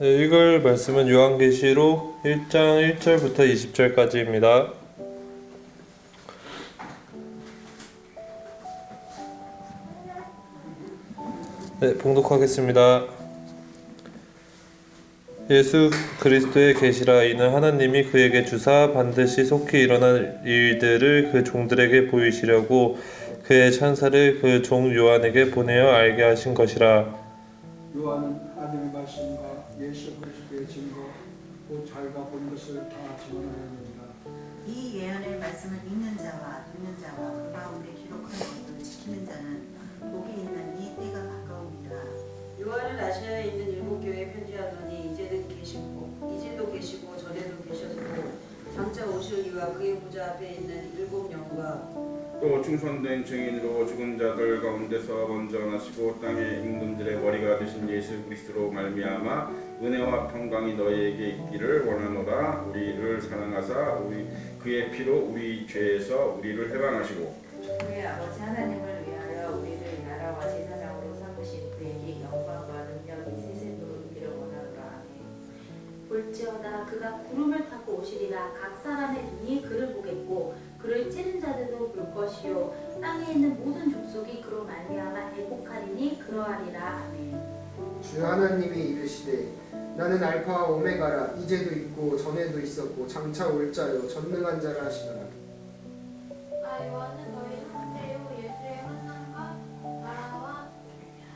네, 읽을 말씀은 요한계시록 1장 1절부터 20절까지입니다. 네, 봉독하겠습니다. 예수 그리스도의 계시라. 이는 하나님이 그에게 주사 반드시 속히 일어날 일들을 그 종들에게 보이시려고 그의 천사를 그 종 요한에게 보내어 알게 하신 것이라. 요한은 하나님의 말씀과 예수 그리스도의 증거 곧 자기가 본 것을 다 증언하였느니라. 이 예언의 말씀을 읽는 자와 듣는 자와 그 가운데 기록한 것을 지키는 자는 복이 있나니 때가 가까우니라. 요한은 아시아에 있는 일곱 교회에 편지하더니 이제도 계시고 전에도 계셨고 장차 오실 이와 그의 보좌 앞에 있는 일곱 영과 또 충성된 증인으로 죽은 자들 가운데서 먼저 나시고 땅의 임금들의 머리가 되신 예수 그리스도로 말미암아 은혜와 평강이 너희에게 있기를 원하노라. 우리를 사랑하사 그의 피로 우리 죄에서 우리를 해방하시고 우리 아버지 하나님을 위하여 우리를 나라와 제사장으로 삼으신 그에게 영광과 능력이 세세토록 있기를 원하노라. 아멘. 볼지어다 그가 구름을 타고 오시리라. 각 사람의 눈이 그를 보겠고 그를 찌른 자들도 볼 것이요 땅에 있는 모든 족속이 그로 말미암아 애곡하리니 그러하리라. 아멘. 주 하나님이 이르시되 나는 알파와 오메가라. 이제도 있고 전에도 있었고 장차 올 자요 전능한 자라 하시더라. 요한은 너희 형제요 예수의 환난과 나라와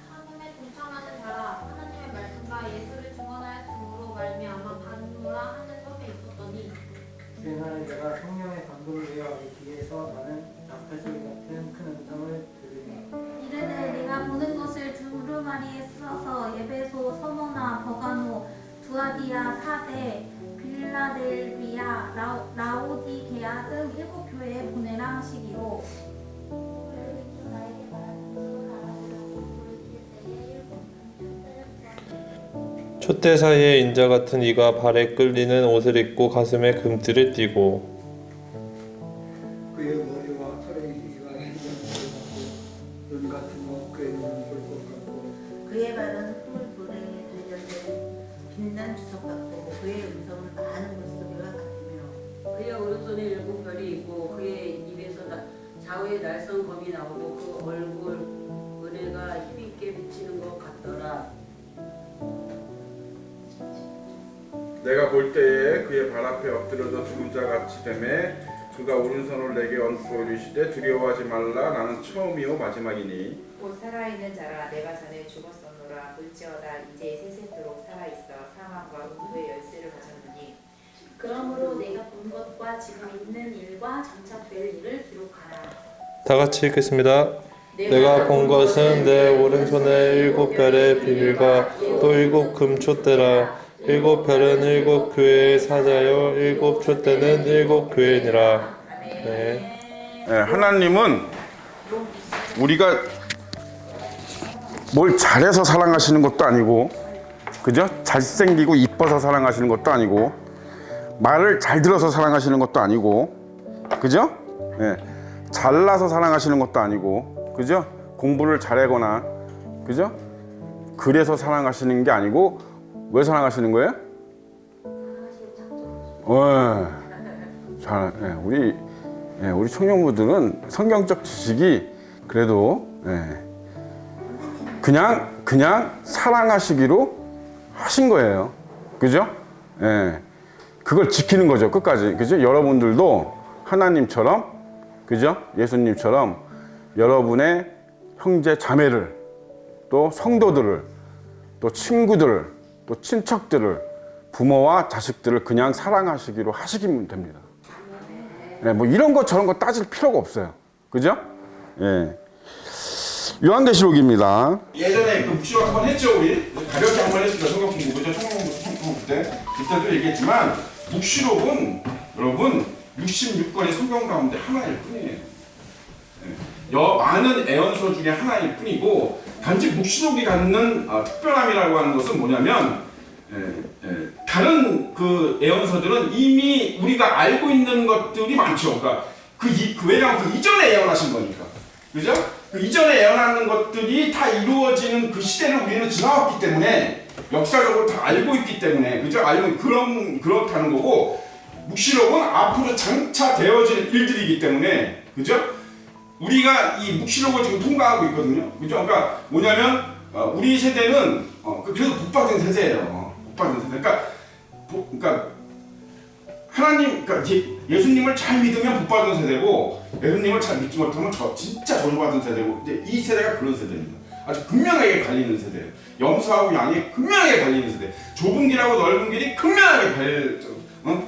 하늘에 동참하는 자라. 하나님의 말씀과 예수를 증언하였으므로 말미암아 받노라 하는 것에 있었더니 주인하는 자가 성령의 감동을 외워하기 뒤에서 나는 낙타소리 같은 큰 음성을 들으니 이르되 내가 보는 것을 두루마리에 써서 에베소, 서머나, 버가노, 두아디아, 사데, 빌라델비아, 라오디게아 등 일곱 교회에 보내라 하시기로. 그를 비추 나에게 말하는 것으로 알아보려고 부르실 때에 일곱 촛대 사이에 인자 같은 이가 발에 끌리는 옷을 입고 가슴에 금띠를 띠고 그의 머리와 털의 길이가 행정을 같고 눈 같은 그의 눈은 불꽃 같고 그의 발은 흙불에 달려있는 빛난 주석 같고 그의 음성은 많은 물소리와 같으며 그의 오른손에 일곱 별이 있고 그의 입에서 좌우에 날선 검이 나오고 그 얼굴 은혜가 힘있게 비치는 것 같더라. 내가 볼 때에 그의 발 앞에 엎드려서 죽은 자 같이 되매 그가 오른손을 내게 얹고 이르시되 두려워하지 말라. 나는 처음이요 마지막이니 곧 살아있는 자라. 내가 전에 죽었었노라. 볼지어다 이제 세세토록 살아있어 사망과 음부의 열쇠를 가졌느니 그러므로 내가 본 것과 지금 있는 일과 장차 될 일을 기록하라. 다 같이 읽겠습니다. 내가 본 것은 내 오른손에 일곱 별의 비밀과 또 일곱 금촛대라. 일곱 별은 일곱 교회의 사자요 일곱 촛대는 일곱 교회니라. 네. 하나님은 우리가 뭘 잘해서 사랑하시는 것도 아니고, 그죠? 잘생기고 이뻐서 사랑하시는 것도 아니고, 말을 잘 들어서 사랑하시는 것도 아니고, 그죠? 잘나서 사랑하시는 것도 아니고, 그죠? 공부를 잘하거나, 그죠? 그래서 사랑하시는 게 아니고 왜 사랑하시는 거예요? 우리 청년부들은 성경적 지식이 그래도 그냥 사랑하시기로 하신 거예요. 그죠? 그걸 지키는 거죠. 끝까지. 그죠? 여러분들도 하나님처럼, 그죠? 예수님처럼 여러분의 형제 자매를, 또 성도들을, 또 친구들을, 또 친척들을, 부모와 자식들을 그냥 사랑하시기로 하시면 됩니다. 뭐 이런 거 저런 거 따질 필요가 없어요. 그죠? 요한계시록입니다. 예전에 그 묵시록 한번 했죠, 우리? 가볍게 한번 했습니다. 성경 공부, 그죠? 성경 그때도 얘기했지만, 묵시록은 여러분 66권의 성경 가운데 하나일 뿐이에요. 많은 애언서 중에 하나일 뿐이고, 단지 묵시록이 갖는 특별함이라고 하는 것은 뭐냐면, 다른 그 애언서들은 이미 우리가 알고 있는 것들이 많죠. 그러니까 왜냐하면 그 이전에 애언하신 거니까, 그죠? 그 이전에 애언하는 것들이 다 이루어지는 그 시대를 우리는 지나왔기 때문에 역사적으로 다 알고 있기 때문에 그죠? 알고 그렇다는 거고 묵시록은 앞으로 장차 되어질 일들이기 때문에 그죠? 우리가 이 묵시록을 지금 통과하고 있거든요. 그죠? 그러니까 뭐냐면 우리 세대는 그래서 복받은 세대예요. 복받은 세대. 그러니까 하나님, 그러니까 예수님을 잘 믿으면 복받은 세대고 예수님을 잘 믿지 못하면 진짜 저주받은 세대고 이제 이 세대가 그런 세대입니다. 아주 극명하게 갈리는 세대예요. 염소하고 양이 극명하게 갈리는 세대. 좁은 길하고 넓은 길이 극명하게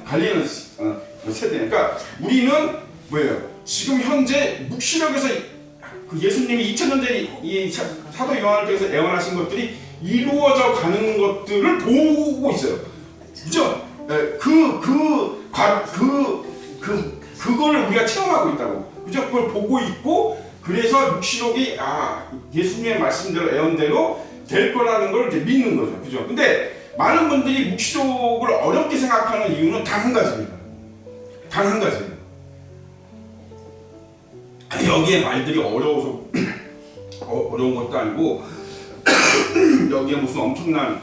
갈리는 세대. 그러니까 우리는 뭐예요? 지금 현재 묵시록에서 그 예수님이 2000년 전에 이 사도 요한을 통해서 애원하신 것들이 이루어져 가는 것들을 보고 있어요. 그죠? 그걸 우리가 체험하고 있다고. 그죠? 그걸 보고 있고, 그래서 묵시록이 예수님의 말씀대로 애원대로 될 거라는 걸 이제 믿는 거죠. 그죠? 근데 많은 분들이 묵시록을 어렵게 생각하는 이유는 단 한 가지입니다. 단 한 가지예요. 여기에 말들이 어려워서 어려운 것도 아니고 여기에 무슨 엄청난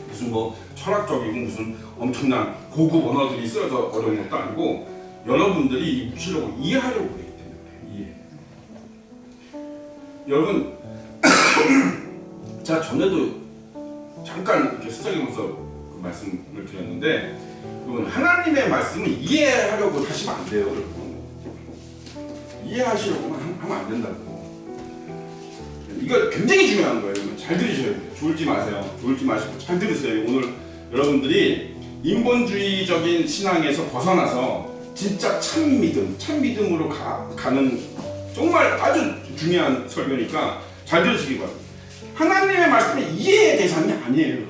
무슨 뭐 철학적이고 무슨 엄청난 고급 언어들이 쓰여서 어려운 것도 아니고 여러분들이 이 묵시록을 이해하려고 그러기 때문에 여러분 제가 전에도 잠깐 이렇게 수사기면서 그 말씀을 드렸는데 여러분 하나님의 말씀을 이해하려고 하시면 안 돼요. 여러분 이해하시려고만 하면 안 된다고. 이거 굉장히 중요한 거예요. 여러분 잘 들으셔야 돼요. 졸지 마세요. 졸지 마시고 잘 들으세요. 오늘 여러분들이 인본주의적인 신앙에서 벗어나서 진짜 참 믿음으로 가는 정말 아주 중요한 설교니까 잘 들으시기 바랍니다. 하나님의 말씀은 이해의 대상이 아니에요.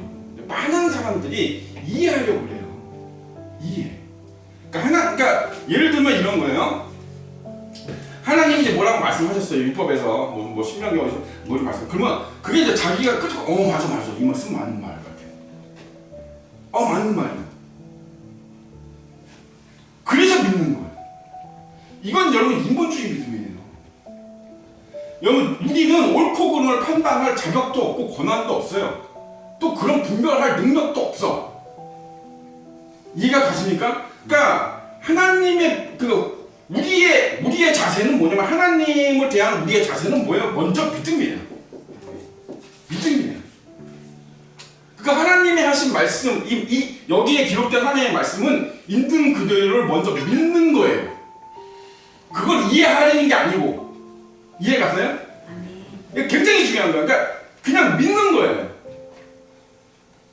많은 사람들이 이해하려고 그래요. 이해. 그러니까 예를 들면 이런 거예요. 하나님이 이제 뭐라고 말씀하셨어요. 율법에서 뭐 신명기 어디서 뭐를 말씀. 그러면 그게 이제 자기가 끝으로 맞아 이 말씀 맞는 말 같아. 맞는 말이야. 그래서 믿는 거예요. 이건 여러분 인본주의 믿음이에요. 여러분 우리는 옳고 그름을 판단할 자격도 없고 권한도 없어요. 또 그런 분별할 능력도 없어. 이해가 가십니까? 그러니까 하나님의 우리의 자세는 뭐냐면 하나님을 대한 우리의 자세는 뭐예요? 먼저 믿음이에요. 믿음이에요. 그러니까 하나님이 하신 말씀, 여기에 기록된 하나님의 말씀은 있는 그대로를 먼저 믿는 거예요. 그걸 이해하려는 게 아니고. 이해 가세요? 이게 굉장히 중요한 거예요. 그러니까 그냥 믿는 거예요.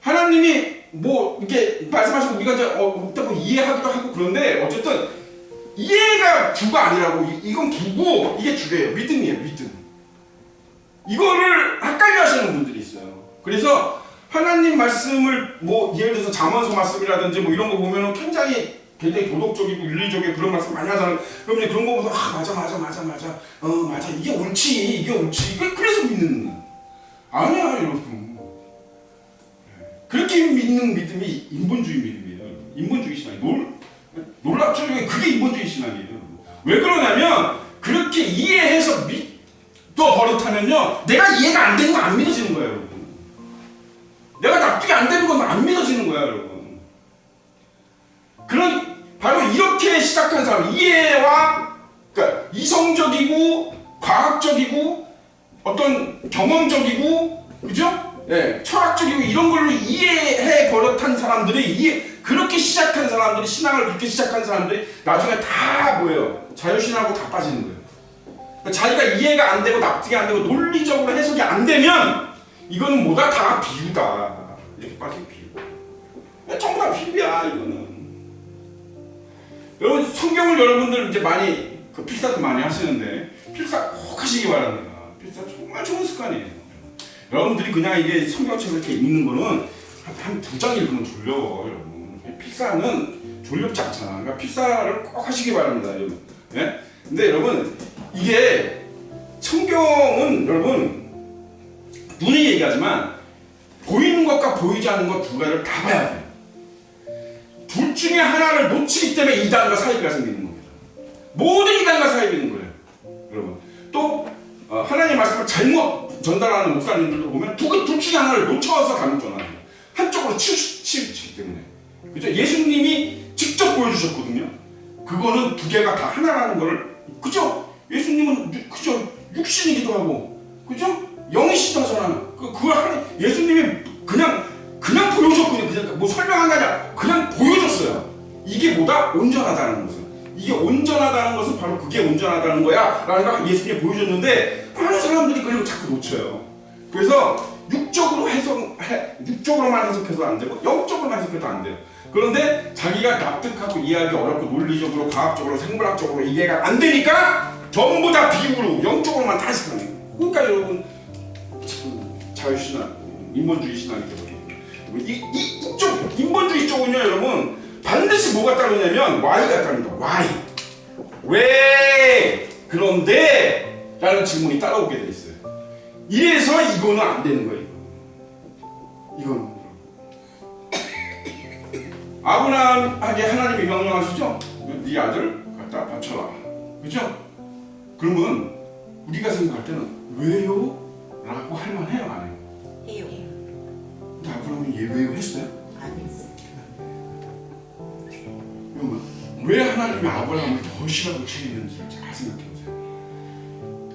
하나님이 뭐 이렇게 말씀하시고 우리가 이제 뭐 이해하기도 하고 그런데 어쨌든 이해가 주가 아니라고. 이건 주고 이게 주예요. 믿음이에요. 믿음. 이거를 헷갈려 하시는 분들이 있어요. 그래서 하나님 말씀을 뭐 예를 들어서 잠언서 말씀이라든지 뭐 이런 거 보면은 굉장히 도덕적이고 윤리적이고 그런 말씀 많이 하잖아요. 그럼 이제 그런 거 보면서 맞아 이게 옳지 그래서 믿는 거야. 아니야 여러분. 그렇게 믿는 믿음이 인본주의 믿음이에요. 인본주의 신앙이 놀랍죠? 그게 인본주의 신앙이에요. 왜 그러냐면 그렇게 이해해서 또 버릇하면요 내가 이해가 안 되는 건 안 믿어지는 거예요. 여러분. 내가 납득이 안 되는 건 안 믿어지는 거야. 여러분. 바로 이렇게 시작한 사람, 이해와 그러니까 이성적이고 과학적이고 어떤 경험적이고 그죠? 네, 철학적이고 이런 걸로 이해해 버릇한 사람들이 그렇게 시작한 사람들이 신앙을 그렇게 시작한 사람들이 나중에 다 뭐예요? 자유신앙하고 다 빠지는 거예요. 그러니까 자기가 이해가 안 되고 납득이 안 되고 논리적으로 해석이 안 되면 이거는 뭐다 다 비유다. 이렇게 빠진 비유. 전부 다 비유야 이거는. 여러분 성경을 여러분들 이제 많이 필사도 많이 하시는데 필사 꼭 하시기 바랍니다. 필사 정말 좋은 습관이에요. 여러분들이 그냥 이게 성경책을 이렇게 읽는 거는 한 2장 읽으면 졸려. 여러분 필사는 졸렵지 않잖아. 그러니까 필사를 꼭 하시기 바랍니다. 여러분. 네? 근데 여러분 이게 성경은 여러분 눈이 얘기하지만 보이는 것과 보이지 않는 것 두 가지를 다 봐야 돼요. 둘 중에 하나를 놓치기 때문에 이단과 사이비가 생기는 겁니다. 모든 이단과 사이비는 거예요. 여러분 또 하나님의 말씀을 잘못 전달하는 목사님들도 보면 둘 중에 하나를 놓쳐서 잘못 전하는 거예요. 한쪽으로 치우치기 때문에. 그죠? 예수님이 직접 보여주셨거든요. 그거는 두 개가 다 하나라는 걸. 그죠? 예수님은 그죠? 육신이기도 하고, 그죠? 영이시잖아. 그걸 예수님이 그냥 보여줬거든요. 그냥 뭐 설명한 게 아니라 그냥 보여줬어요. 이게 뭐다? 온전하다는 것은. 이게 온전하다는 것은 바로 그게 온전하다는 거야 라는 걸 예수님이 보여줬는데 많은 사람들이 그걸 자꾸 놓쳐요. 그래서 육적으로만 해석해서 안 되고 영적으로만 해석해도 안 돼요. 그런데 자기가 납득하고 이해하기 어렵고 논리적으로 과학적으로 생물학적으로 이해가 안 되니까 전부 다 비유로 영적으로만 다 해석하는 거예요. 그러니까 여러분 자유신앙, 인본주의 신앙이 되거든요. 이쪽 인본주의 쪽은요 여러분 반드시 뭐가 따르냐면 Y가 따릅니다. Y. 왜 그런데? 라는 질문이 따라오게 돼 있어요. 이래서 이거는 안 되는 거예요. 이거는 아브라함에게 하나님이 명령하시죠? 네 아들 갖다 바쳐라. 그죠? 그러면 우리가 생각할 때는 왜요? 라고 할 만해요, 안 해요? 해요. 근데 아브라함이 왜요 했어요? 안 했어. 그러면 왜 하나님이 아브라함을 더 싫어하고 책임졌는지 잘 생각해보세요.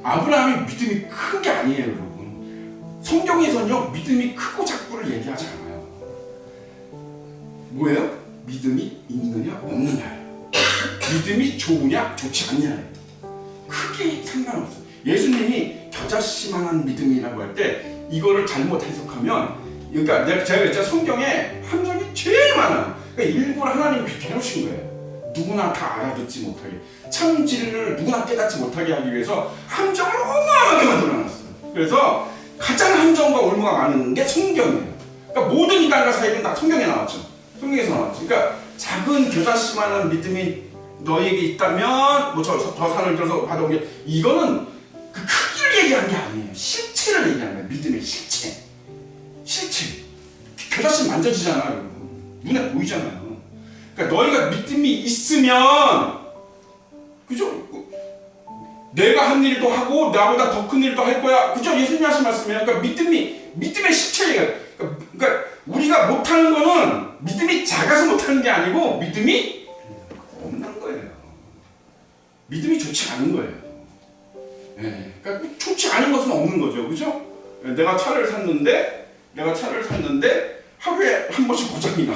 아브라함이 믿음이 큰 게 아니에요, 여러분. 성경에서는요 믿음이 크고 작고를 얘기하지 않아요. 뭐예요? 믿음이 있느냐 없느냐예요. 믿음이 좋으냐 좋지 않냐예요. 크게 상관없어요. 예수님이 겨자씨만한 믿음이라고 할 때 이거를 잘못 해석하면, 그러니까 제가 그랬잖아요. 성경에 함정이 제일 많아요. 그러니까 일부러 하나님이 그렇게 해놓으신 거예요. 누구나 다 알아듣지 못하게, 참 진리를 누구나 깨닫지 못하게 하기 위해서 함정을 어마어마하게 만들어놨어요. 그래서 가장 함정과 올무가 많은 게 성경이에요. 그러니까 모든 이단과 사이비는 다 성경에 나왔죠. 성경에서 나왔죠. 그러니까 작은 겨자씨만한 믿음이 너에게 있다면 뭐 저 산을 들어서 받아온 게, 이거는 그 크기를 얘기하는 게 아니에요. 실체를 얘기하는 거예요. 믿음의 실체. 겨자씨 만져지잖아요, 여러분. 눈에 보이잖아요. 그러니까 너희가 믿음이 있으면, 그죠? 내가 한 일도 하고 나보다 더 큰 일도 할 거야. 그죠? 예수님이 하신 말씀이에요. 그러니까 믿음의 실체예요. 그러니까 우리가 못하는 거는 믿음이 작아서 못하는 게 아니고 믿음이 없는 거예요. 믿음이 좋지 않은 거예요. 네. 그러니까 좋지 않은 것은 없는 거죠. 그죠? 내가 차를 샀는데 하루에 한 번씩 고장이 나.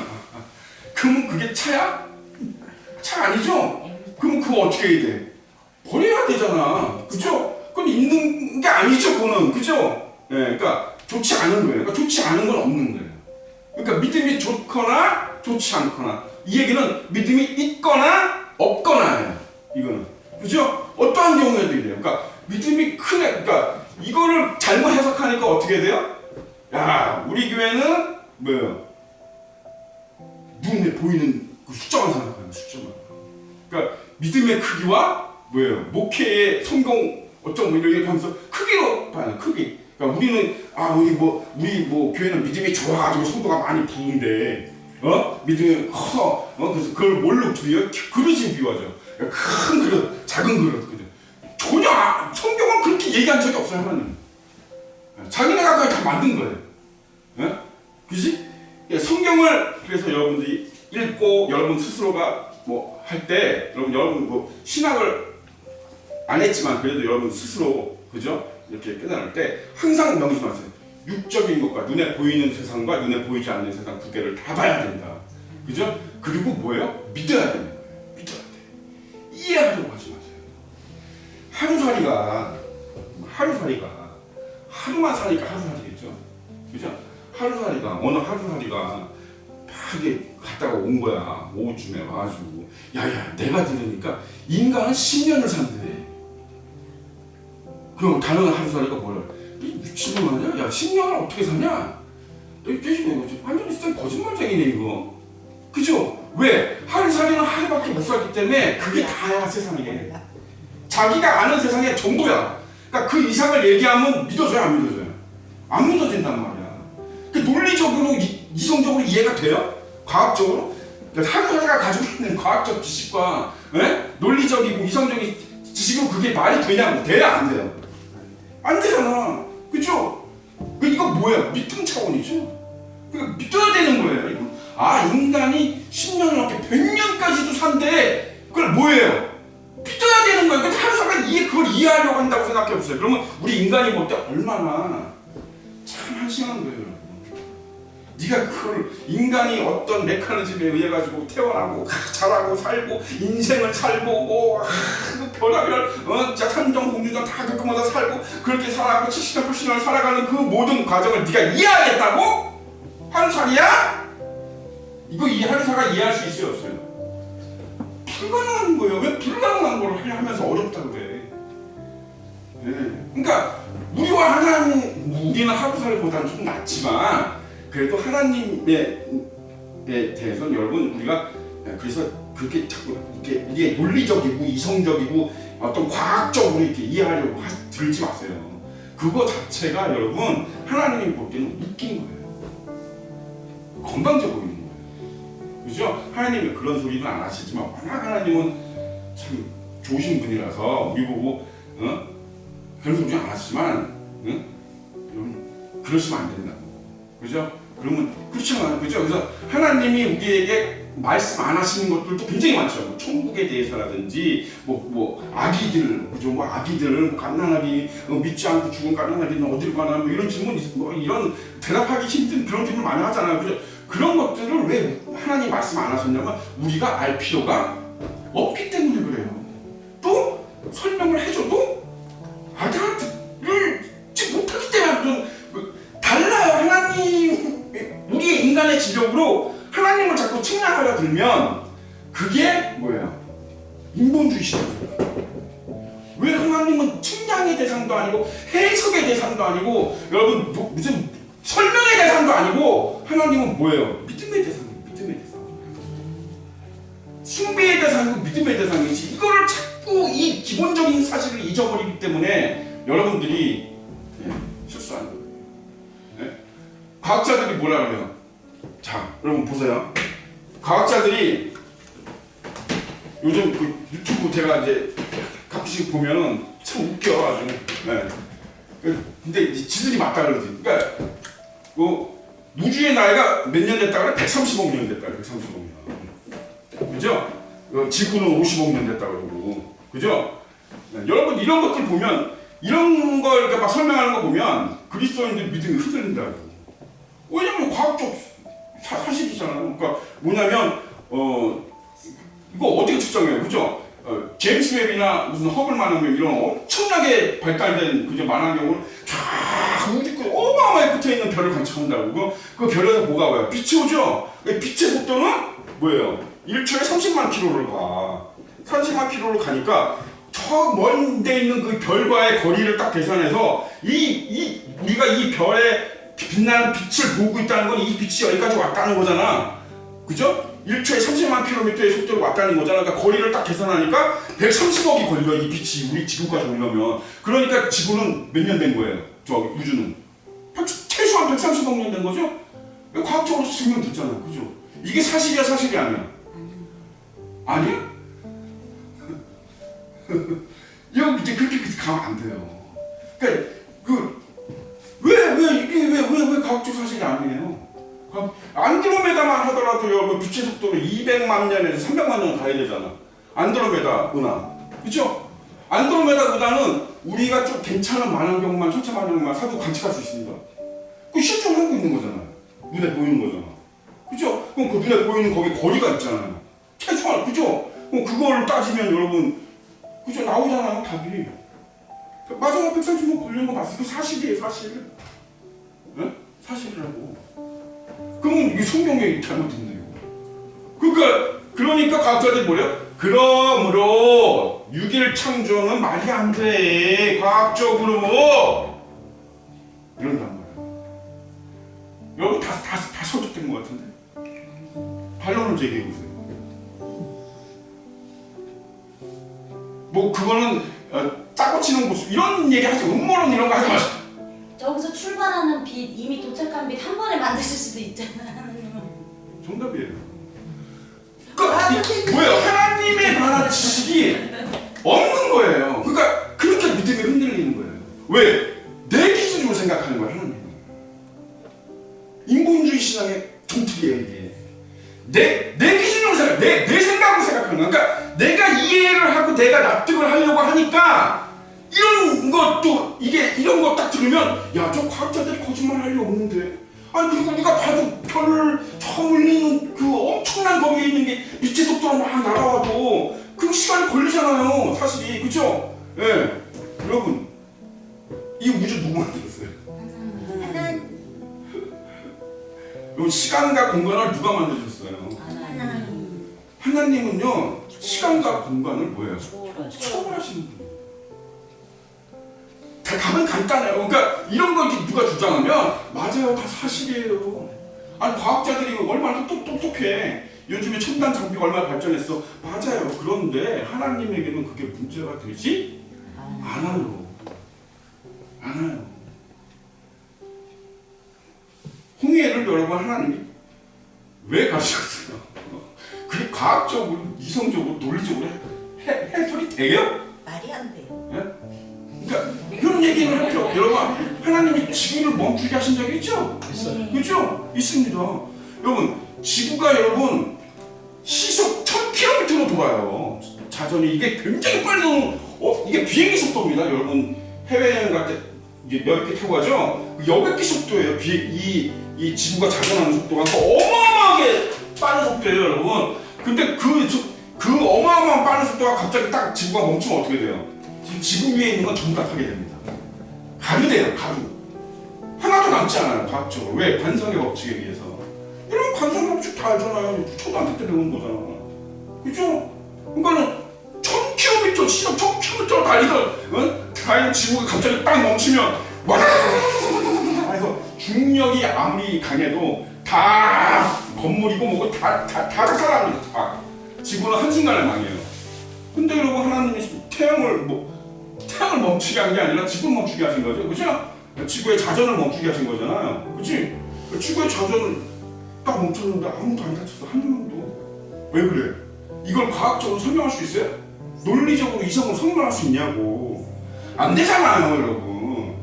그러면 그게 차야? 차 아니죠? 그럼 그거 어떻게 해야 돼? 버려야 되잖아. 그죠? 그건 있는 게 아니죠, 그거는. 그죠? 네, 그러니까 좋지 않은 거예요. 그러니까 좋지 않은 건 없는 거예요. 그러니까 믿음이 좋거나 좋지 않거나, 이 얘기는 믿음이 있거나 없거나예요. 이거는. 그죠? 어떠한 경우에도 이래요. 그러니까 믿음이 크네. 그러니까 이거를 잘못 해석하니까 어떻게 돼요? 야, 우리 교회는 뭐예요? 눈에 보이는 그 숫자만 생각하는 숫자만. 그러니까 믿음의 크기와 뭐예요? 목회의 성공 어쩜 뭐 이렇게 하면서 크기로 봐요. 크기. 그러니까 우리 교회는 믿음이 좋아가지고 성도가 많이 부은데, 믿음이 커. 그래서 그걸 뭘로 비유해요? 그릇이 비유하죠. 큰 그릇, 작은 그릇. 그죠? 전혀 성경은 그렇게 얘기한 적이 없어요, 하나님. 자기네가 그걸 다 만든 거예요. 그지? 성경을 그래서 여러분들이 읽고 여러분 스스로가 뭐 할 때 여러분 뭐 신학을 안 했지만 그래도 여러분 스스로, 그죠? 이렇게 깨달을 때 항상 명심하세요. 육적인 것과 눈에 보이는 세상과 눈에 보이지 않는 세상 두 개를 다 봐야 된다. 그죠? 그리고 뭐예요? 믿어야 되는 거예요. 믿어야 돼. 이해하려고 하지 마세요. 하루만 사니까 하루살이겠죠. 그죠? 어느 하루살이가 막 갔다가 온 거야. 오후쯤에 와가지고, 야야, 내가 들으니까 인간은 10년을 산대. 그럼 다른 하루살이가 뭐래? 이 미친놈 아니야? 야, 10년을 어떻게 사냐? 이거 완전히 진짜 거짓말쟁이네 이거. 그죠? 왜? 하루살이는 하루밖에 못 살기 때문에 그게 다야 세상에. 자기가 아는 세상의 전부야. 그러니까 그 이상을 얘기하면 믿어줘요, 안 믿어줘요? 안 믿어진단 말이야. 그 논리적으로 이성적으로 이해가 돼요? 과학적으로? 하루살이가 가지고 있는 과학적 지식과 논리적이고 이성적인 지식으로 그게 말이 되냐고. 돼야 안 돼요? 안 되잖아. 그죠? 이거 뭐야? 믿음 차원이죠. 믿어야 되는 거예요. 이거. 아, 인간이 10년을 넘게 100년까지도 산대. 그걸 뭐예요? 믿어야 되는 거예요. 근데 하루살아 그걸 이해하려고 한다고 생각해 보세요. 그러면 우리 인간이 볼 때 얼마나 참 한심한 거예요, 여러분. 네가 그걸 인간이 어떤 메커니즘에 의해 가지고 태어나고 자라고 살고 인생을 살고 별의별 산정 공유전 다 겪으면서 살고 그렇게 살아가고 70년 80년을 살아가는 그 모든 과정을 네가 이해하겠다고? 하루살이야? 이거 하루살이가 이해할 수 있어요, 없어요? 불가능한 거예요. 왜 불가능한 걸 하면서 어렵다 그래? 네. 그러니까 우리와 우리는 하루살이보다는 좀 낫지만 그래도 하나님에 대해서는 여러분 우리가 그래서 그렇게 자꾸 이렇게 우리의 논리적이고 이성적이고 어떤 과학적으로 이렇게 이해하려고 들지 마세요. 그거 자체가 여러분 하나님이 볼 때는 웃긴 거예요. 건방져 보이는 거예요. 그죠? 하나님이 그런 소리는 안 하시지만 워낙 하나님은 참 좋으신 분이라서 우리 보고 그런 소리 안 하시지만 여러분 그러시면 안 된다고. 그죠? 그러면 그렇잖아요. 그죠? 그래서 하나님이 우리에게 말씀 안 하시는 것들도 굉장히 많죠. 뭐 천국에 대해서라든지 뭐 아기들, 그죠? 뭐 아기들 갓난아기 믿지 않고 죽은 갓난아기는 어디로 가나 뭐 이런 질문 뭐 이런 대답하기 힘든 그런 질문 많이 하잖아요. 그죠? 그런 것들을 왜 하나님 말씀 안 하셨냐면 우리가 알 필요가 없기 때문에 그래요. 또 설명을 해줘도 알아듣지 못하기 때문에 달라요. 하나님 우리의 인간의 지력으로 하나님을 자꾸 측량하려 들면 그게 뭐예요? 인본주의시대예요. 왜 하나님은 측량의 대상도 아니고 해석의 대상도 아니고 여러분 무슨 설명의 대상도 아니고 하나님은 뭐예요? 믿음의 대상이에요. 믿음의 대상. 숭배의 대상이고 믿음의 대상이지. 이거를 자꾸 이 기본적인 사실을 잊어버리기 때문에 여러분들이 실수하는 거예요. 네? 과학자들이 뭐라 그래요? 자, 여러분 보세요. 과학자들이 요즘 그 유튜브 제가 이제 가끔씩 보면은 참 웃겨 아주. 네. 근데 지들이 맞다 그러지. 그러니까 우주의 나이가 몇 년 됐다 그래? 130억 년 됐다 그래. 130억 년. 그죠? 지구는 50억 년 됐다 그러고. 그죠? 네. 여러분 이런 것들 보면 이런 걸 이렇게 막 설명하는 거 보면 그리스도인들 믿음이 흔들린다고. 왜냐면 과학적 사실이잖아요. 그러니까 뭐냐면 이거 어떻게 측정해요, 그죠? 제임스 웹이나 무슨 허블 만원경 이런 엄청나게 발달된 그저 만원경을 쫙 우주 끝 어마어마하게 끝에 있는 별을 관측한다고. 그 별에서 뭐가 와요? 빛이 오죠. 빛의 속도는 뭐예요? 1초에 30만 킬로를 가. 30만 킬로를 가니까 저 먼 데 있는 그 별과의 거리를 딱 계산해서 우리가 이 별에 빛나는 빛을 보고 있다는 건 이 빛이 여기까지 왔다는 거잖아. 그죠? 1초에 30만 킬로미터의 속도로 왔다는 거잖아. 그러니까 거리를 딱 계산하니까 130억이 걸려, 이 빛이 우리 지구까지 오려면. 그러니까 지구는 몇 년 된 거예요? 저기 우주는 최소한 130억 년 된 거죠? 과학적으로 증명 됐잖아요. 그죠? 이게 사실이야, 사실이 아니야? 아니야? 이거 이제 그렇게 가면 안 돼요. 그러니까 왜 과학적 사실이 아니에요? 안드로메다만 하더라도 여러분 빛의 속도로 200만 년에서 300만 년 가야 되잖아. 안드로메다 은하. 그쵸? 안드로메다 은하는 우리가 좀 괜찮은 만원경만, 천체 만원경만 사도 관측할 수 있습니다. 그 실존하고 있는 거잖아요. 눈에 보이는 거잖아. 그죠? 그럼 그 눈에 보이는 거기 거리가 있잖아요. 최소한, 그죠? 그럼 그거를 따지면 여러분, 그죠? 나오잖아요, 답이. 마지막 130년 걸리는 거 맞아요. 그 사실이에요, 사실. 네? 사실이라고. 그러면 이게 성경에 잘못됐네요. 그러니까 과학자들이 뭐래요? 그러므로 6일 창조는 말이 안 돼. 과학적으로. 이런단 말이에요. 여러분 다 설득된 것 같은데? 반론을 제기해보세요. 뭐 그거는 짜고 치는 모습 이런 얘기 하지, 음모론 이런 거 하지 마시고. 저기서 출발하는 빛, 이미 도착한 빛 한 번에 만드실 수도 있잖아. 정답이에요. 뭐예요? 하나님에 관한 지식이 없는 거예요. 그러니까 그렇게 믿음이 흔들리는 거예요. 왜? 내 기준으로 생각하는 거야, 하나님. 인본주의 신앙에 내 기준으로 내 생각으로 생각하는 거야. 그러니까 내가 이해를 하고 내가 납득을 하려고 하니까 이런 것도 이런 거 딱 들으면 야, 저 과학자들이 거짓말 할 리 없는데. 아니 그리고 우리가 봐도 별을 처음 울리는 그 엄청난 거기에 있는 게 빛의 속도로 막 날아와도 그 시간이 걸리잖아요, 사실이. 그죠? 예. 여러분, 이 우주 누구 만들었어요? 여러분, 시간과 공간을 누가 만드셨어요? 하나님은요, 시간과 공간을 뭐예요? 초월하시는 분이에요. 답은 간단해요. 그러니까 이런 거 이렇게 누가 주장하면 맞아요, 다 사실이에요. 아니 과학자들이 얼마나 똑똑해. 요즘에 첨단 장비가 얼마나 발전했어. 맞아요. 그런데 하나님에게는 그게 문제가 되지 않아요. 홍해를 여러분 하나님이 왜 가르쳤어요? 그게 과학적으로, 이성적으로, 논리적으로 해설이 돼요? 말이 안 돼요. 예? 그러니까 이런 얘기는 할 필요 없어요. 여러분, 하나님이 지구를 멈추게 하신 적이 있죠? 있어요. 그렇죠? 있습니다. 여러분, 지구가 여러분 시속 1000km로 돌아요. 자전이 이게 굉장히 빨리 도는 이게 비행기 속도입니다. 여러분 해외여행 갈 때 이제 몇 개 타고 가죠? 그 여백기 속도예요. 이 지구가 자전하는 속도가 어마어마하게 빠른 속도예요, 여러분. 근데 그 어마어마한 빠른 속도가 갑자기 딱 지구가 멈추면 어떻게 돼요? 지구 위에 있는 건 전부 다 타게 됩니다. 가루 돼요, 가루. 하나도 남지 않아요, 과학적으로. 왜? 관성의 법칙에 의해서. 여러분, 관성의 법칙 다 알잖아요. 초등학교 때 배운 거잖아. 그죠? 그러니까는 1000km, 시속 1000km로 달리던, 다행히 지구가 갑자기 딱 멈추면, 와라라라라라라라 해서 중력이 아무리 강해도 다 건물이고 뭐고 다 사람입니다, 다. 지구는 한순간에 망해요. 근데 여러분, 하나님이 태양을 멈추게 한 게 아니라 지구를 멈추게 하신 거죠. 그죠? 지구의 자전을 멈추게 하신 거잖아요. 그치? 지구의 자전을 딱 멈췄는데 아무도 안 다쳤어. 한 명도. 왜 그래? 이걸 과학적으로 설명할 수 있어요? 논리적으로 이성으로 설명할 수 있냐고. 안 되잖아요, 여러분.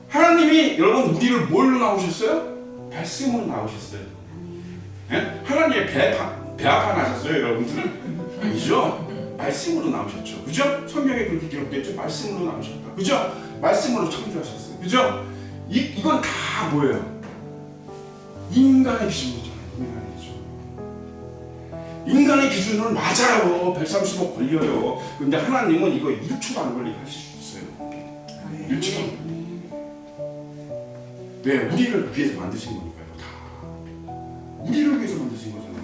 하나님이 여러분 우리를 뭘로 나오셨어요? 말씀으로 나오셨어요. 예? 하나님의 배합판 하셨어요, 여러분들은? 아니죠? 말씀으로 나오셨죠. 그죠? 성경에 그렇게 기록됐죠? 말씀으로 나오셨다. 그죠? 말씀으로 창조하셨어요. 그죠? 이건 다 뭐예요? 인간의 기준이잖아요. 인간의 기준은 맞아요. 135 걸려요. 근데 하나님은 이거 1초도 안 걸리게 하실 수 있어요. 1초도. 왜? 우리를 위해서 만드신 거니까요. 다. 우리를 위해서 만드신 거잖아요.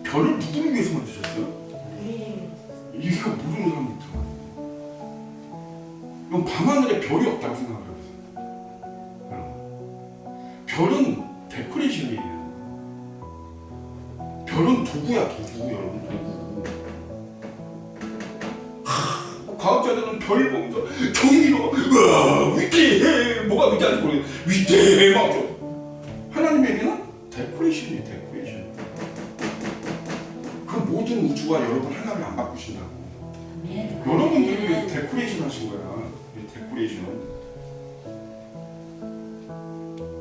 별을 누구를 위해서 만드셨어요? 이거 모르는 사람이 있더라고요. 이건 밤하늘에 별이 없다고 생각을 해보세요. 별은 데코레이션이에요. 별은 도구야, 도구, 여러분, 도구. 과학자들은 별 보면서 정의로, 우와, 위대해. 뭐가 위대한지 모르겠어. 위대해, 막. 하나님에게는 데코레이션이에요, 데코레이션. 그 모든 우주와 여러분 하나를 안 바꾸신다고. 여러분들을 위해서 데코레이션 하신 거야. 데코레이션.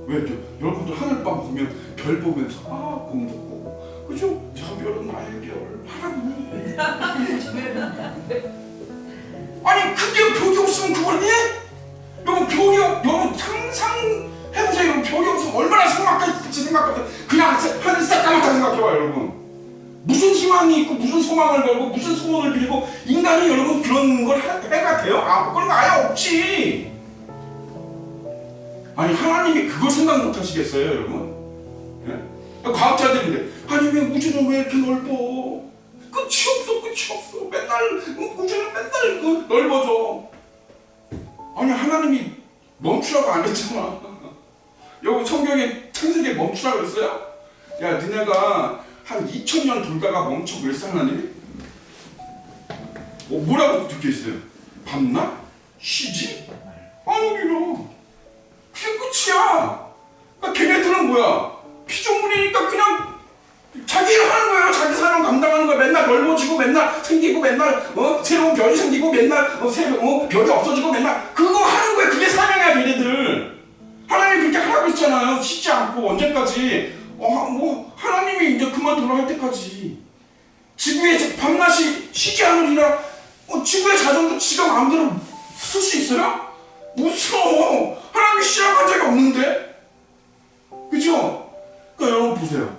왜? 여러분들 하늘밤 보면 별 보면서 꿈도 꾸고, 그죠? 저 별은 나의 별, 하나님. 아니 그게 별이 없으면 그걸 해? 여러분 상상해보세요. 여러분 별이 없으면 얼마나 삭막할지 생각하세요. 그냥 하늘 새까맣다 생각해봐요, 여러분. 무슨 희망이 있고 무슨 소망을 걸고 무슨 소원을 빌고 인간이 여러분 그런 걸 해가 돼요? 그런 거 아예 없지. 아니 하나님이 그걸 생각 못 하시겠어요, 여러분? 예? 과학자들인데 아니 왜 우주는 왜 이렇게 넓어? 끝이 없어. 맨날 우주는 맨날 넓어져. 아니 하나님이 멈추라고 안 했잖아. 여기 성경에 창세기에 멈추라고 했어요? 야 니네가 한 2000년 돌다가 멈춰 그랬어, 하나님이? 뭐라고 적혀있어요? 밤낮? 쉬지? 아니요. 그게 끝이야. 그러니까 걔네들은 뭐야? 피조물이니까 그냥 자기 일 하는 거예요. 자기 사람 감당하는 거야. 맨날 넓어지고 맨날 생기고 맨날 새로운 별이 생기고 맨날 별이 없어지고 맨날 그거 하는 거예요. 그게 사명이야, 걔네들. 하나님이 그렇게 하라고 했잖아요. 쉬지 않고 언제까지. 하나님이 이제 지구가 돌아갈 때까지 지구의 밤낮이 쉬지 않으리라. 지구의 자전도 지가 마음대로 쓸 수 있어요? 무서워. 하나님이 시작한 적이 없는데. 그죠? 그러니까 여러분 보세요.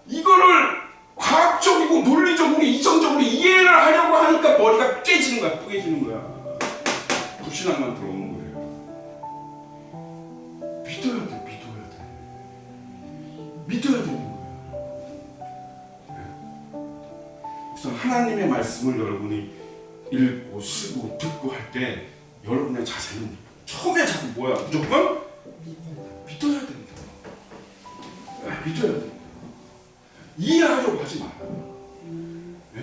이거를 과학적이고 논리적으로 이성적으로 이해를 하려고 하니까 머리가 깨지는 거야. 뿌개지는 거야. 불신앙만 들어오는 거예요. 믿어야 돼. 믿어야 되는 거예요. 그래서 하나님의 말씀을 여러분이 읽고 쓰고 듣고 할 때 여러분의 자세는 처음에 자세 뭐야? 무조건 믿어야 됩니다. 믿어야 됩니다. 이해하려고 하지 말아요. 네?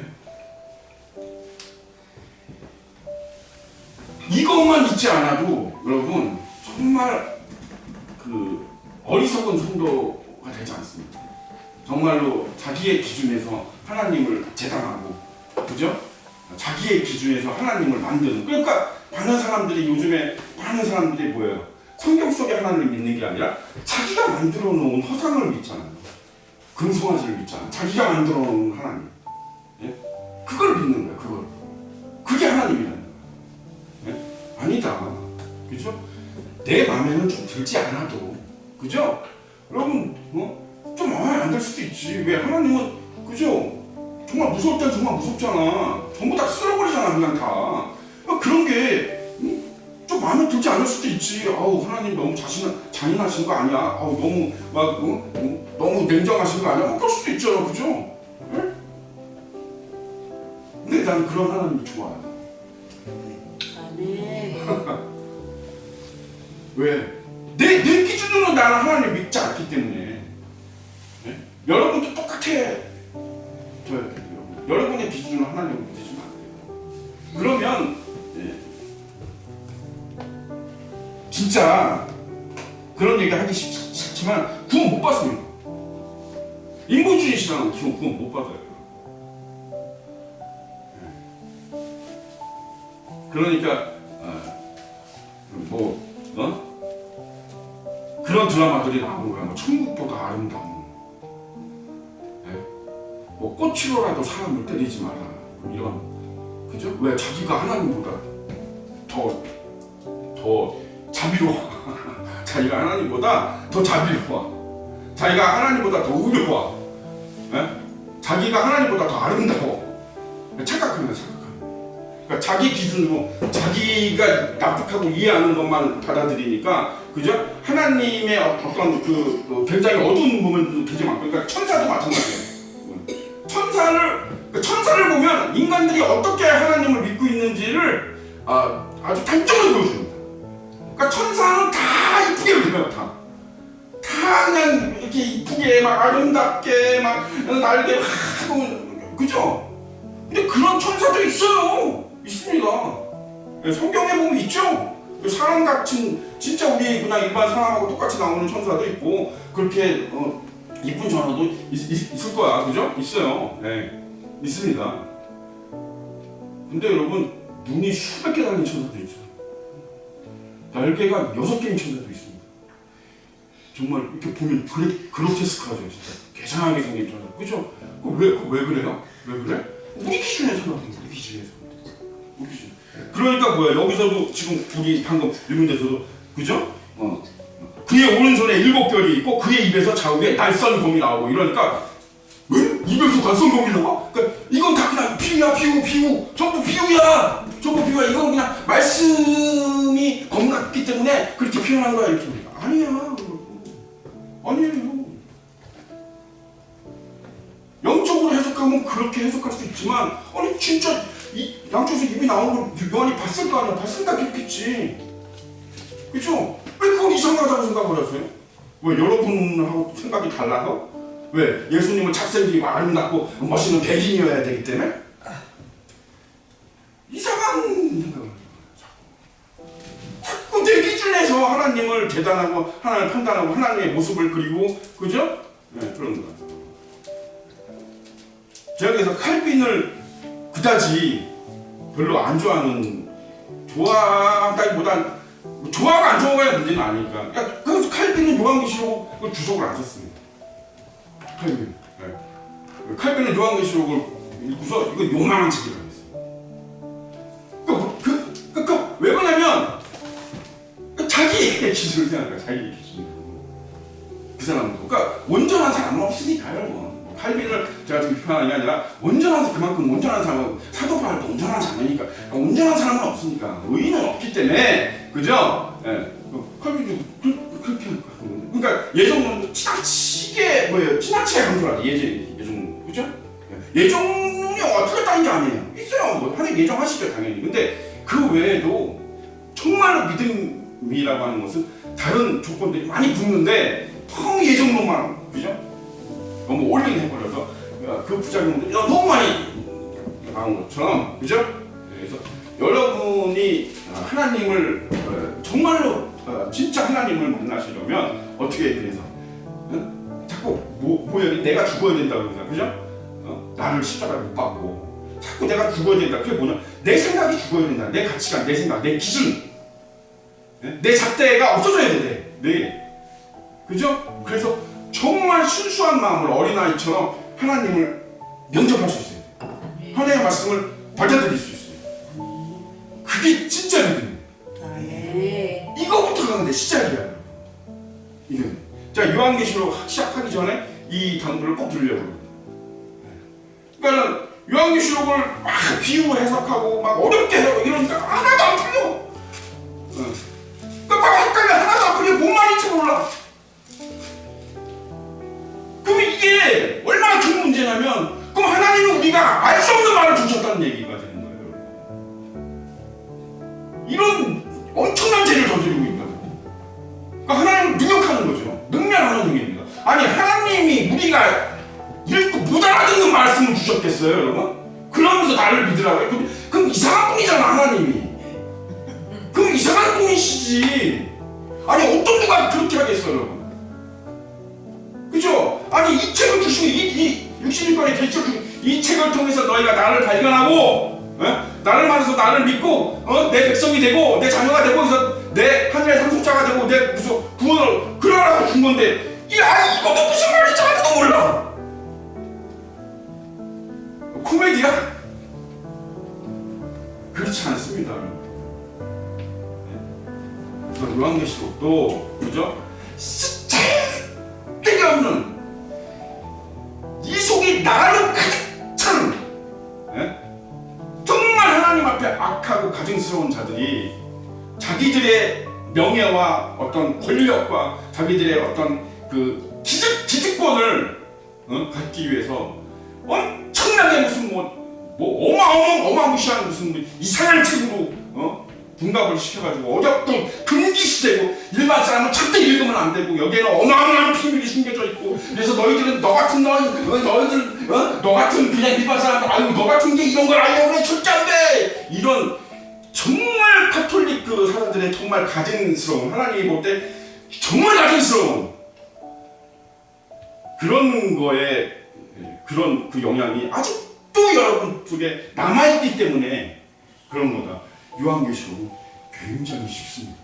이것만 믿지 않아도 여러분 정말 그 어리석은 성도가 되지 않습니다. 정말로 자기의 기준에서 하나님을 재단하고, 그죠? 자기의 기준에서 하나님을 만드는. 그러니까 많은 사람들이 요즘에 많은 사람들이 뭐예요? 성경 속에 하나님을 믿는 게 아니라 자기가 만들어 놓은 허상을 믿잖아요. 금송아지를 믿잖아요. 자기가 만들어 놓은 하나님. 예? 그걸 믿는 거야. 그걸. 그게 하나님이라는 거야. 예? 아니다. 그죠? 내 마음에는 좀 들지 않아도, 그죠? 여러분, 좀 마음에 안 들 수도 있지. 왜? 하나님은, 그죠? 정말 무서울 땐 정말 무섭잖아. 전부 다 쓸어버리잖아, 그냥 다. 그런 게 좀 마음에 들지 않을 수도 있지. 아우, 하나님 너무 잔인하신 거 아니야? 아우, 너무 막 너무 냉정하신 거 아니야? 그럴 수도 있잖아, 그죠? 네? 근데 난 그런 하나님을 좋아해. 왜? 내 기준으로 나는 하나님 믿지 않기 때문에. 네? 여러분도 똑같아. 여러분의 기준으로 하나님을 믿으시면 안 돼요. 그러면 진짜 그런 얘기 하기 싫지만 구원 못 받습니다. 인본주의 신앙은 구원 못 받아요. 그러니까 그런 드라마들이 나오는 거야. 뭐 천국보다 아름다운, 뭐 꽃으로라도 사람을 때리지 마라, 이런. 그죠? 왜? 자기가 하나님보다 더 자비로워. 자기가 하나님보다 더 자비로워. 자기가 하나님보다 더 의로워. 자기가 하나님보다 더 아름다워. 착각하는. 그러니까 자기 기준으로 자기가 납득하고 이해하는 것만 받아들이니까, 그죠? 하나님의 어떤 그 굉장히 어두운 부분도 되게 많고, 그러니까 천사도 마찬가지예요. 천사를 보면 인간들이 어떻게 하나님을 믿고 있는지를 아주 단적으로 보여줍니다. 그러니까 천사는 다 이쁘게 그려요. 다 그냥 이렇게 이쁘게 막 아름답게 막 날개 하고, 그죠? 근데 그런 천사도 있어요. 있습니다. 성경에 보면 있죠. 사람 같은, 진짜 우리 그냥 일반 사람하고 똑같이 나오는 천사도 있고, 그렇게 이쁜 천사도 있을 거야. 그죠? 있어요. 네, 있습니다. 근데 여러분, 눈이 수백 개 달린 천사도 있어요. 날개가 6개인 천사도 있습니다. 정말 이렇게 보면 그로테스크하죠. 진짜 괴상하게 생긴 천사. 그죠? 왜 그래요? 왜 그래? 우리 기준에서는 우리 기준에서. 그러니까 뭐야? 여기서도 지금 우리 방금 읽은 데서도, 그죠? 그의 오른손에 7별이 있고 그의 입에서 좌우에 날선검이 나오고, 이러니까 왜? 입에서 날선검이 나와? 그러니까 이건 다 그냥 비유야. 전부 비유야. 이건 그냥 말씀이 검 같기 때문에 그렇게 표현한 거야, 이렇게. 아니에요. 영적으로 해석하면 그렇게 해석할 수 있지만, 아니 진짜 이 양쪽에서 입이 나오는 걸 요한이 봤을 거 아니야. 봤으니까 그렇겠지. 그죠? 왜 그걸 이상하다고 생각을 하세요? 왜? 여러분하고 생각이 달라서? 왜? 예수님은 잘생기고 아름답고 멋있는 백인이어야 되기 때문에? 이상한 생각을 해요. 자꾸 내 기준에서 하나님을 재단하고 하나님을 판단하고 하나님의 모습을 그리고, 그죠? 네, 그런 거예요. 제가 그래서 칼빈을 그다지 별로 안 좋아한다기보단 좋아가 안 좋아가 문제는 아니니까. 그래서 칼빈은 요한계시록을 주석을 안 썼습니다. 칼빈. 칼빈은 요한계시록을 읽고서 이거 요만한 책이라고 했어요. 왜 그러냐면 자기의 기준을 생각해요. 자기의 기준으로. 그 사람도. 그러니까 온전한 사람은 없으니까요. 여러분. 칼빈을 제가 지금 비판하는 게 아니라 그만큼 온전한 사람은 사도 바울도 온전한 자매니까 온전한 사람은 없으니까 의인은 없기 때문에 그죠? 예. 칼빈도 그렇게 하는 그러니까 예정론도 지나치게 지나치게 강조하지 예정 그죠? 예정론이 어떻게 따는 게 아니에요. 있어요. 뭐 하나님 예정하시죠 당연히. 근데 그 외에도 정말로 믿음이라고 하는 것은 다른 조건들이 많이 붙는데 너무 예정론만 그죠? 너무 올링 해버려서 그 부작용들이 너무 많이 나온 것처럼 그죠? 그래서 여러분이 하나님을 정말로 진짜 하나님을 만나시려면 어떻게 해야 돼서 자꾸 뭐야 내가 죽어야 된다고 그러잖아 그죠? 나를 십자가에 못 박고 자꾸 내가 죽어야 된다. 그게 뭐냐? 내 생각이 죽어야 된다. 내 가치관, 내 생각, 내 기준, 내 잣대가 없어져야 돼. 네, 그죠? 그래서 정말 순수한 마음으로 어린아이처럼 하나님을 영접할 수 있어요. 하나님의 말씀을 받아들일 수 있어요. 그게 진짜 믿음이에요. 이거부터가 근데 시작이야. 이게. 자, 요한계시록 시작하기 전에 이 강도를 꼭 들으려고. 그러니까는 요한계시록을 막 비유 해석하고 막 어렵게 해요. 이러니까 하나도 안 풀려. 그러니까 막 헷갈려. 하나도 안 풀려. 뭔 말인지 몰라. 그럼 이게 얼마나 큰 문제냐면 그럼 하나님은 우리가 알 수 없는 말을 주셨다는 얘기가 되는 거예요. 이런 엄청난 죄를 저지르고 있다고. 그러니까 하나님은 능력하는 거죠. 능멸하는 능력입니다. 아니 하나님이 우리가 읽고 못 알아듣는 말씀을 주셨겠어요 여러분? 그러면서 나를 믿으라고요? 그럼 이상한 분이잖아 하나님이. 그럼 이상한 분이시지. 아니 어떤 누가 그렇게 하겠어요 여러분? 그죠? 아니 이 책을 주시고 이 66권의 계시록 이 책을 통해서 너희가 나를 발견하고 나를 만나서 나를 믿고 내 백성이 되고 내 자녀가 되고 그래서 내 하늘의 상속자가 되고 내 무슨 구원을 그러라고 준 건데 이것도 무슨 말인지 아무도 몰라. 코미디야? 그렇지 않습니다. 그래서 요한계시록도 그죠? 쓸데없는 이 속이 나로 가득 찬 정말 하나님 앞에 악하고 가증스러운 자들이 자기들의 명예와 어떤 권력과 자기들의 어떤 그 기득권을 갖기 위해서 엄청나게 무슨 어마무시한 무슨 이상한 책으로 분갑을 시켜가지고 어렵고 금기시되고 일반 사람은 절대 읽으면 안 되고 여기에는 어마어마한 비밀이 숨겨져 있고 그래서 너희들은 너 같은 그냥 일반 사람들 너 같은 게 이런 걸 알려고 그래 절대 안 돼. 이런 정말 카톨릭 그 사람들의 정말 가증스러운 하나님이 볼 때 정말 가증스러운 그런 거에 그런 그 영향이 아직도 여러분 쪽에 남아있기 때문에 그런 거다. 요한계시록은 굉장히 쉽습니다.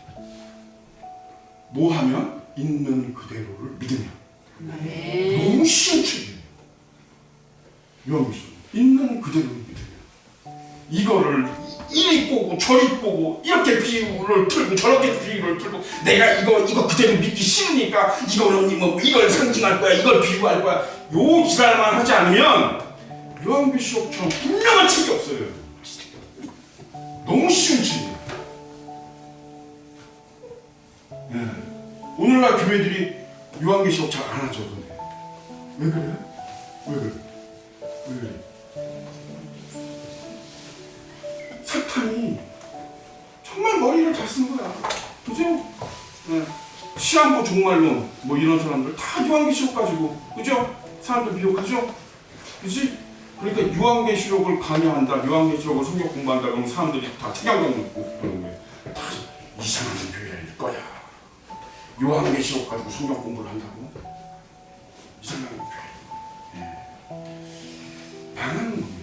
뭐 하면 있는 그대로를 믿으면 너무 쉬운 책이에요. 요한계시록 있는 그대로를 믿으면 이거를 이리 보고 저리 보고 이렇게 비유를 틀고 저렇게 비유를 틀고 내가 이거 그대로 믿기 싫으니까 이거는 뭐 이걸 상징할 거야 이걸 비유할 거야 요 지랄만 하지 않으면 요한계시록처럼 분명한 책이 없어요. 너무 쉬운 책이에요. 오늘날 교회들이 요한계시록 잘 안 하죠. 근데 왜 그래? 왜 그래? 사탄이 정말 머리를 잘 쓴 거야. 그죠? 시한부 종말론 뭐 이런 사람들 다 요한계시록 가지고 그죠? 사람들 미혹하죠? 그치? 그러니까 요한계시록을 강요한다, 요한계시록을 성경 공부한다 그러면 사람들이 다 태양광 먹고 그러는 거예요. 다 이상한 교회일 거야. 요한계시록 가지고 성경 공부를 한다고? 이상한 교회. 방하는 겁니다.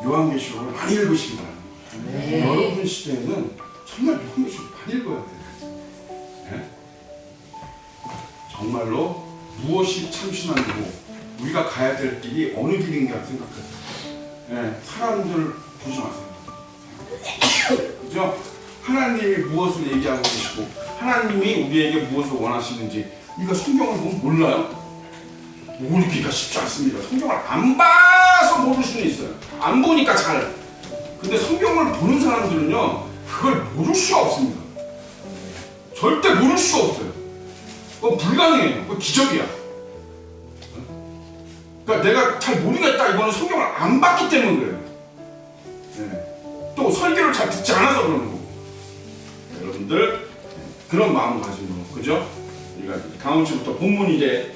요한계시록을 많이 읽으시기 바랍니다. 여러분 시대에는 정말 요한계시록 많이 읽어야 돼요. 정말로 무엇이 참신한고 우리가 가야 될 길이 어느 길인가 생각하세요. 예, 사람들 보지 마세요. 그죠? 하나님이 무엇을 얘기하고 계시고 하나님이 우리에게 무엇을 원하시는지 이거 성경을 보면 몰라요? 모르기가 쉽지 않습니다. 성경을 안 봐서 모를 수는 있어요. 안 보니까 잘. 근데 성경을 보는 사람들은요 그걸 모를 수가 없습니다. 절대 모를 수가 없어요. 그건 불가능해요. 그건 기적이야. 그러니까 내가 잘 모르겠다 이거는 성경을 안 봤기 때문에 그래요. 네. 또 설교를 잘 듣지 않아서 그러는 거고. 여러분들 그런 마음을 가지고 그죠? 우리가 다음 주부터 본문 이제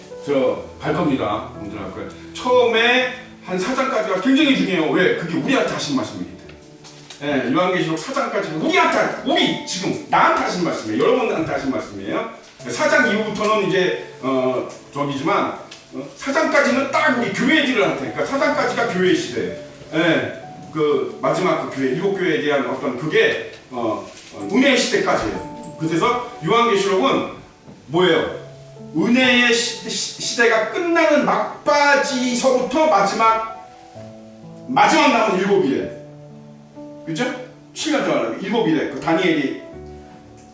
갈 겁니다. 본문 할 거예요. 처음에 한 4장까지가 굉장히 중요해요. 왜? 그게 우리한테 하신 말씀이기 때문에. 네, 요한계시록 4장까지 우리 지금 나한테 하신 말씀이에요. 여러분한테 하신 말씀이에요. 4장 이후부터는 이제 저기지만 4장까지는 딱 우리 교회들한테, 그러니까 4장까지가 교회 시대. 예, 그 마지막 그 교회, 7교회에 대한 어떤 그게 은혜의 시대까지예요. 그래서 요한계시록은 뭐예요? 은혜의 시대가 끝나는 막바지서부터 마지막 남은 7일에, 그죠? 7년 동안 7일에 그 다니엘이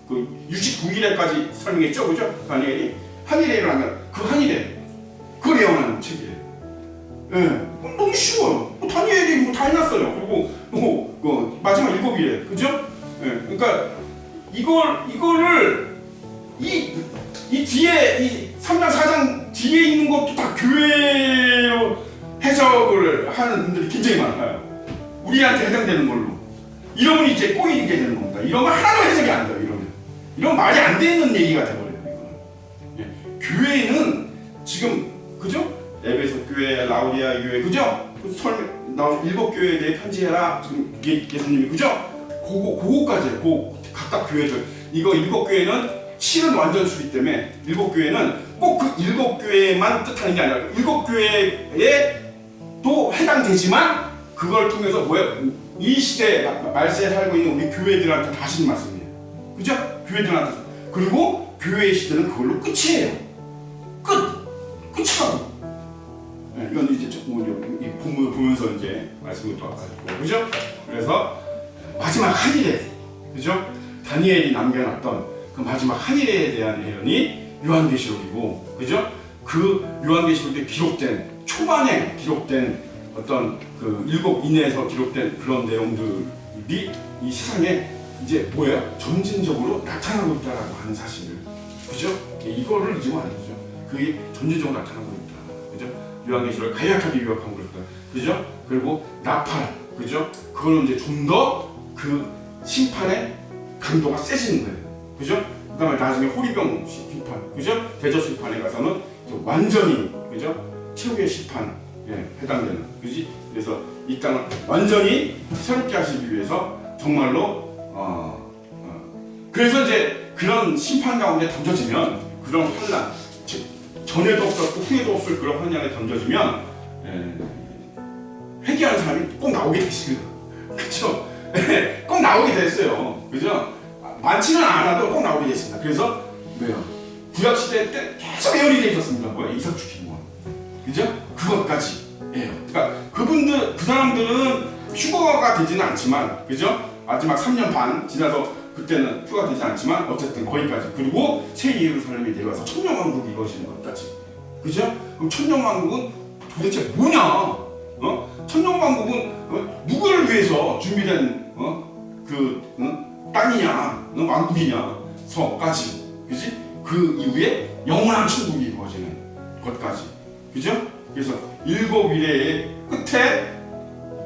그 69일에까지 설명했죠, 그죠? 다니엘이 한일에 일어나면 그 한일에 그걸 예언하는 책이에요. 예, 너무 쉬워요. 다니엘이 다 해놨어요. 그리고 그 마지막 7일에, 그죠? 예, 그러니까 이거를 이 뒤에 이 3장 4장 뒤에 있는 것도 다 교회로 해석을 하는 분들이 굉장히 많아요. 우리한테 해당되는 걸로. 이러면 이제 꼬이게 되는 겁니다. 이러면 하나도 해석이 안 돼요. 이런 말이 안 되는 얘기가 돼버려요. 이거는. 예, 교회는 지금 그죠? 에베소 교회, 라우디아 교회, 그죠? 나온 7교회에 대해 편지해라. 지금 예수님이 그죠? 그거까지예요. 각각 교회들. 이거 7교회는 실은 완전수이기 때문에 7교회는 꼭 그 7교회만 뜻하는 게 아니라 7교회에 또 해당되지만 그걸 통해서 이 시대에 말세에 살고 있는 우리 교회들한테 다 하시는 말씀이에요. 그죠? 교회들한테. 그리고 교회의 시대는 그걸로 끝이에요. 끝이라고. 네, 이건 이제 이 본문을 보면서 이제 말씀을 또 가지고, 그죠? 그래서 마지막 한일에, 그죠? 다니엘이 남겨놨던 그 마지막 한일에 대한 예언이 요한계시록이고, 그죠? 그 요한계시록에 기록된 초반에 기록된 어떤 그 7 인에서 기록된 그런 내용들이 이 세상에 이제 뭐예요? 점진적으로 나타나고 있다라고 하는 사실을, 그죠? 이거를 잊으면 안 되죠. 그게 점진적으로 나타나고 있다, 그죠? 요한계시록을 간략하게 요약한 거니까, 그죠? 그리고 나팔, 그죠? 그거는 이제 좀 더 그 심판의 강도가 세지는 거예요, 그죠? 그다음에 나중에 호리병 심판, 그죠? 대저 심판에 가서는 완전히, 그죠? 최후의 심판에 해당되는, 그지? 그래서 이 땅을 완전히 새롭게 하시기 위해서 정말로 그래서 이제 그런 심판 가운데 던져지면 그런 환난, 전에도 없었고 후에도 없을 그런 환난에 던져지면 회개하는 사람이 꼭 나오게 되십니다. 그렇죠? 꼭 나오게 됐어요. 그죠? 많지는 않아도 꼭 나오게 됐습니다. 그래서 뭐요? 구약 시대 때 계속 예언이 돼 있었습니다. 뭐야? 이삭 죽이고, 그죠? 그것까지. 예. 그러니까 그 사람들은 휴거가 되지는 않지만, 그죠? 마지막 3년 반 지나서 그때는 휴가 되지 않지만 어쨌든 거기까지. 그리고 새 예루살렘에 내려와서 천년왕국이 이루어지는 것까지. 그죠? 그럼 천년왕국은 도대체 뭐냐? 천년왕국은 누구를 위해서 준비된 땅이냐, 왕국이냐, 서까지. 그지? 그 이후에 영원한 천국이 이루어지는 것까지. 그죠? 그래서 7일의 끝에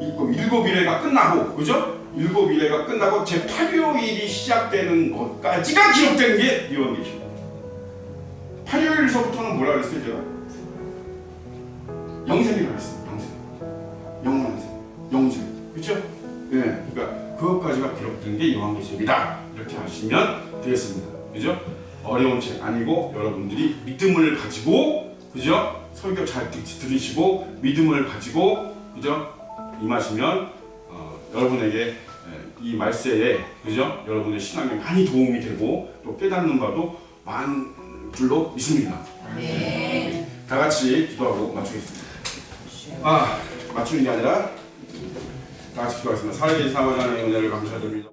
7일회가 끝나고, 그죠? 7일회가 끝나고 제8요일이 시작되는 것까지가 기록된 게 요한계시록. 8요일서부터는 뭐라 그랬어요, 제가? 영생이라고 했습니다. 영원한 생, 영생, 그죠? 예, 그러니까 그것까지가 기록된 게 요한계시록이다. 이렇게 하시면 되겠습니다. 그죠? 어려운 책 아니고 여러분들이 믿음을 가지고, 그죠? 설교 잘 들으시고 믿음을 가지고, 그죠? 임하시면 여러분에게 이 말세에, 그죠? 여러분의 신앙에 많이 도움이 되고 또 깨닫는 바도 많은 줄로 믿습니다. 다 같이 기도하고 맞추겠습니다. 맞추는 게 아니라 다 같이 기도하겠습니다. 살아계신 아버지 하나님의 은혜를 감사드립니다.